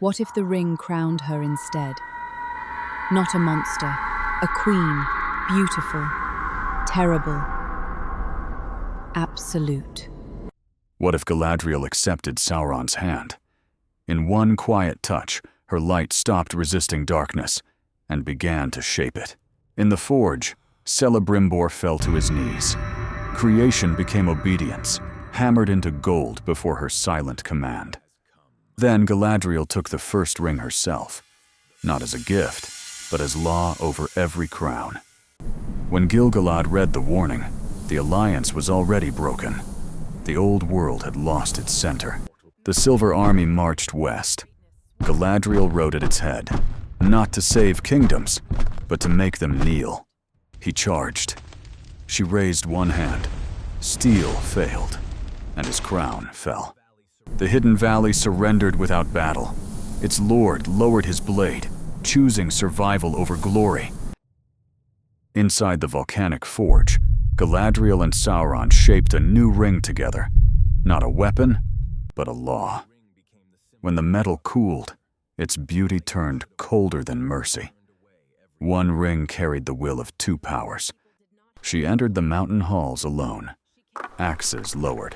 What if the ring crowned her instead? Not a monster, a queen, beautiful, terrible, absolute. What if Galadriel accepted Sauron's hand? In one quiet touch, her light stopped resisting darkness and began to shape it. In the forge, Celebrimbor fell to his knees. Creation became obedience, hammered into gold before her silent command. Then Galadriel took the first ring herself, not as a gift, but as law over every crown. When Gil-galad read the warning, the alliance was already broken. The old world had lost its center. The Silver Army marched west. Galadriel rode at its head, not to save kingdoms, but to make them kneel. He charged. She raised one hand. Steel failed, and his crown fell. The Hidden Valley surrendered without battle. Its lord lowered his blade, choosing survival over glory. Inside the volcanic forge, Galadriel and Sauron shaped a new ring together. Not a weapon, but a law. When the metal cooled, its beauty turned colder than mercy. One ring carried the will of two powers. She entered the mountain halls alone, axes lowered.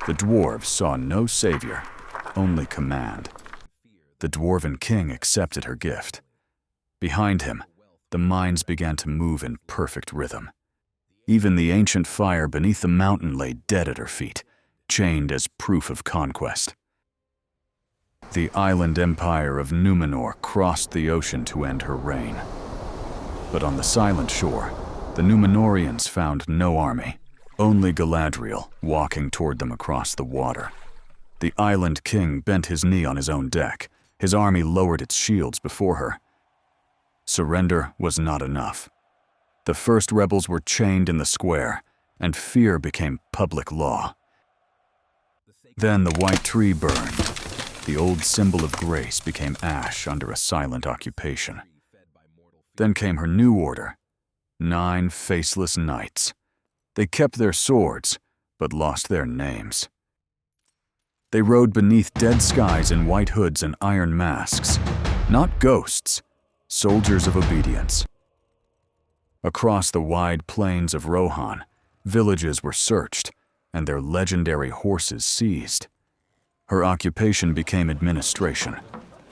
The dwarves saw no savior, only command. The dwarven king accepted her gift. Behind him, the mines began to move in perfect rhythm. Even the ancient fire beneath the mountain lay dead at her feet, chained as proof of conquest. The island empire of Numenor crossed the ocean to end her reign. But on the silent shore, the Númenóreans found no army, only Galadriel walking toward them across the water. The island king bent his knee on his own deck. His army lowered its shields before her. Surrender was not enough. The first rebels were chained in the square, and fear became public law. Then the white tree burned. The old symbol of grace became ash under a silent occupation. Then came her new order, 9 faceless knights. They kept their swords, but lost their names. They rode beneath dead skies in white hoods and iron masks. Not ghosts, soldiers of obedience. Across the wide plains of Rohan, villages were searched, and their legendary horses seized. Her occupation became administration.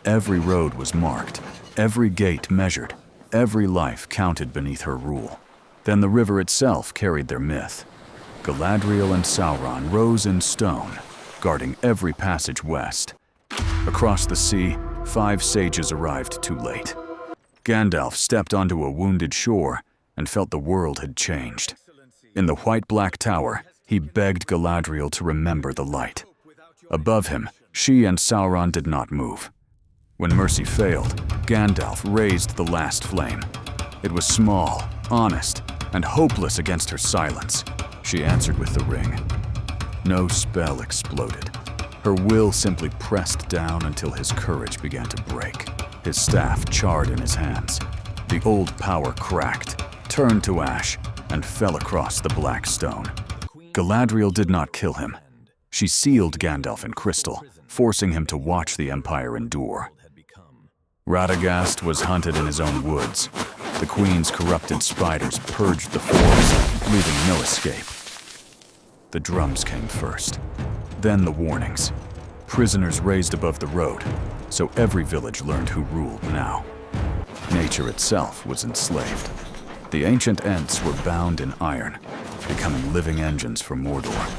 Every road was marked, every gate measured, every life counted beneath her rule. Then the river itself carried their myth. Galadriel and Sauron rose in stone, guarding every passage west. Across the sea, 5 sages arrived too late. Gandalf stepped onto a wounded shore and felt the world had changed. In the white-black tower, he begged Galadriel to remember the light. Above him, she and Sauron did not move. When mercy failed, Gandalf raised the last flame. It was small, honest, and hopeless against her silence. She answered with the ring. No spell exploded. Her will simply pressed down until his courage began to break. His staff charred in his hands. The old power cracked, turned to ash, and fell across the black stone. Galadriel did not kill him. She sealed Gandalf in crystal, forcing him to watch the Empire endure. Radagast was hunted in his own woods. The Queen's corrupted spiders purged the forest, leaving no escape. The drums came first, then the warnings. Prisoners raised above the road, so every village learned who ruled now. Nature itself was enslaved. The ancient Ents were bound in iron, becoming living engines for Mordor.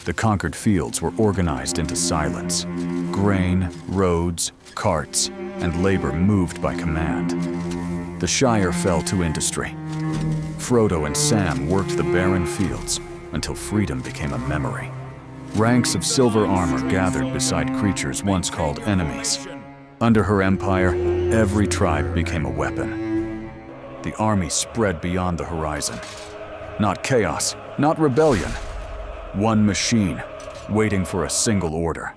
The conquered fields were organized into silence. Grain, roads, carts, and labor moved by command. The Shire fell to industry. Frodo and Sam worked the barren fields until freedom became a memory. Ranks of silver armor gathered beside creatures once called enemies. Under her empire, every tribe became a weapon. The army spread beyond the horizon. Not chaos, not rebellion. One machine, waiting for a single order.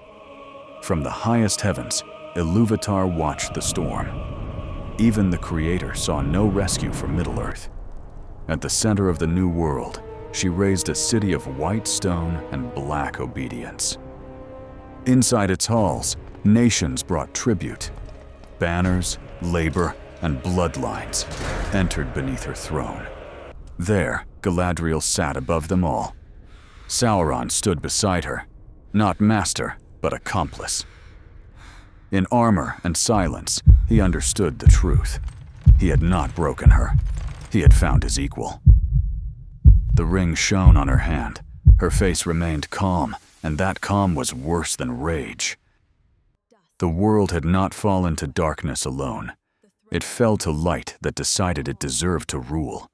From the highest heavens, Ilúvatar watched the storm. Even the Creator saw no rescue for Middle-earth. At the center of the new world, she raised a city of white stone and black obedience. Inside its halls, Nations brought tribute. Banners, labor, and bloodlines entered beneath her throne. There, Galadriel sat above them all. Sauron stood beside her, not master, but accomplice. In armor and silence, he understood the truth. He had not broken her. He had found his equal. The ring shone on her hand. Her face remained calm, and that calm was worse than rage. The world had not fallen to darkness alone. It fell to light that decided it deserved to rule.